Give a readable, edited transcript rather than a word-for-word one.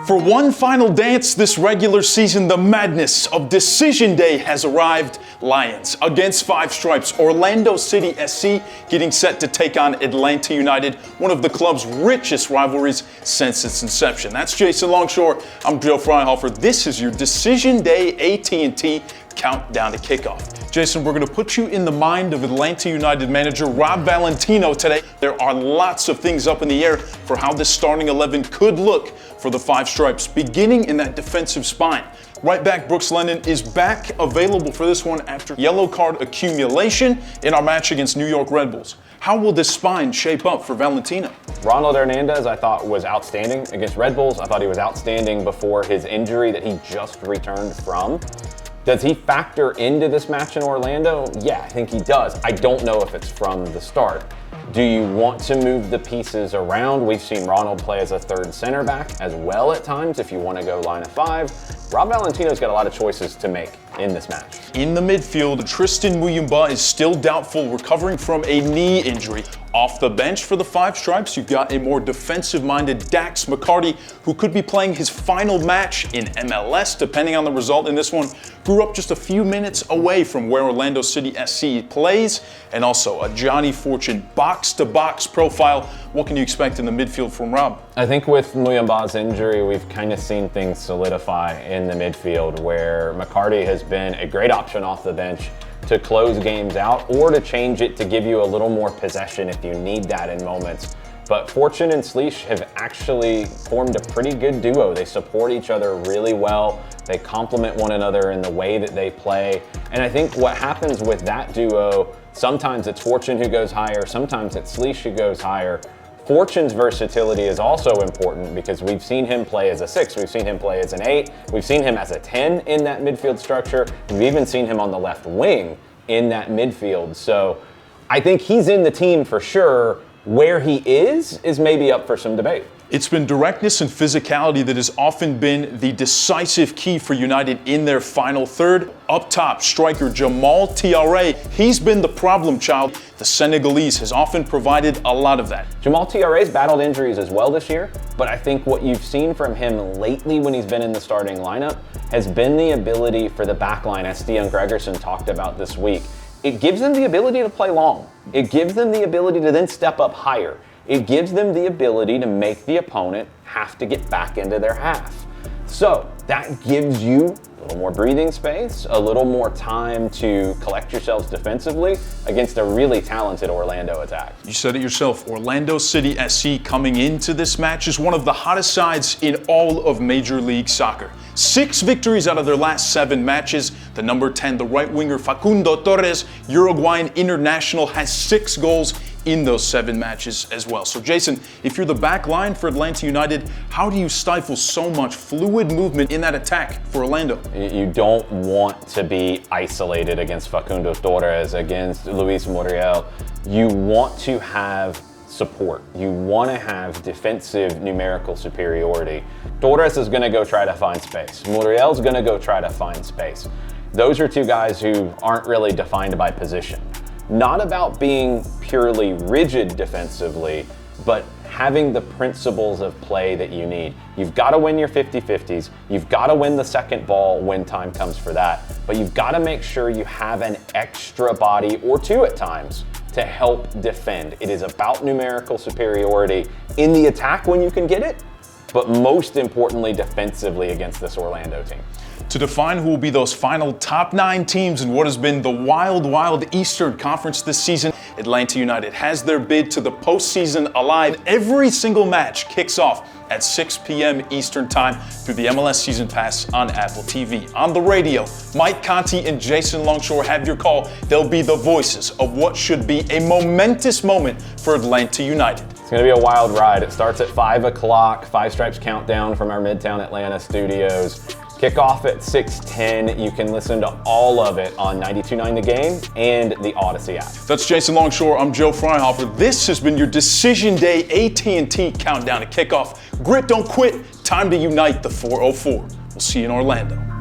For one final dance this regular season, the madness of Decision Day has arrived. Lions against Five Stripes, Orlando City SC getting set to take on Atlanta United, one of the club's richest rivalries since its inception. That's Jason Longshore. I'm Joe Fryhofer. This is your Decision Day AT&T countdown to kickoff. Jason, we're going to put you in the mind of Atlanta United manager Rob Valentino today. There are lots of things up in the air for how this starting 11 could look for the Five Stripes, beginning in that defensive spine. Right back Brooks Lennon is back available for this one after yellow card accumulation in our match against New York Red Bulls. How will this spine shape up for Valentino? Ronald Hernandez, I thought, was outstanding against Red Bulls. I thought he was outstanding before his injury that he just returned from. Does he factor into this match in Orlando? Yeah, I think he does. I don't know if it's from the start. Do you want to move the pieces around? We've seen Ronald play as a third center back as well at times if you want to go line of five. Rob Valentino's got a lot of choices to make in this match. In the midfield, Tristan Muyumba is still doubtful, recovering from a knee injury. Off the bench for the Five Stripes, you've got a more defensive-minded Dax McCarty, who could be playing his final match in MLS, depending on the result in this one. Grew up just a few minutes away from where Orlando City SC plays, and also a Johnny Fortune box-to-box profile. What can you expect in the midfield from Rob? I think with Muyumba's injury, we've kind of seen things solidify in the midfield, where McCarty has been a great option off the bench to close games out or to change it to give you a little more possession if you need that in moments. But Fortune and Sleesh have actually formed a pretty good duo. They support each other really well. They complement one another in the way that they play. And I think what happens with that duo, sometimes it's Fortune who goes higher, sometimes it's Sleesh who goes higher. Fortune's versatility is also important because we've seen him play as a 6, we've seen him play as an 8, we've seen him as a 10 in that midfield structure, we've even seen him on the left wing in that midfield. So I think he's in the team for sure. Where he is maybe up for some debate. It's been directness and physicality that has often been the decisive key for United in their final third. Up top, striker Jamal Tiare, he's been the problem child. The Senegalese has often provided a lot of that. Jamal Tiare's battled injuries as well this year, but I think what you've seen from him lately when he's been in the starting lineup has been the ability for the backline, as Stian Gregerson talked about this week. It gives them the ability to play long. It gives them the ability to then step up higher. It gives them the ability to make the opponent have to get back into their half. So that gives you a little more breathing space, a little more time to collect yourselves defensively against a really talented Orlando attack. You said it yourself, Orlando City SC coming into this match is one of the hottest sides in all of Major League Soccer. 6 victories out of their last 7 matches. The number 10, the right winger Facundo Torres, Uruguayan international, has 6 goals in those 7 matches as well. So Jason, if you're the back line for Atlanta United, how do you stifle so much fluid movement in that attack for Orlando? You don't want to be isolated against Facundo Torres, against Luis Muriel. You want to have support. You want to have defensive numerical superiority. Torres is going to go try to find space. Muriel's going to go try to find space. Those are 2 guys who aren't really defined by position. Not about being purely rigid defensively, but having the principles of play that you need. You've got to win your 50-50s. You've got to win the second ball when time comes for that. But you've got to make sure you have an extra body or 2 at times to help defend. It is about numerical superiority in the attack when you can get it, but most importantly defensively against this Orlando team. To define who will be those final top 9 teams in what has been the wild Eastern Conference this season, Atlanta United has their bid to the postseason alive. Every single match kicks off at 6 p.m. Eastern Time through the MLS Season Pass on Apple TV. On the radio, Mike Conti and Jason Longshore have your call. They'll be the voices of what should be a momentous moment for Atlanta United. It's going to be a wild ride. It starts at 5 o'clock, Five Stripes Countdown from our Midtown Atlanta studios. Kickoff at 6:10. You can listen to all of it on 92.9 The Game and the Odyssey app. That's Jason Longshore. I'm Joe Fryhofer. This has been your Decision Day AT&T countdown to kickoff. Grit, don't quit. Time to unite the 404. We'll see you in Orlando.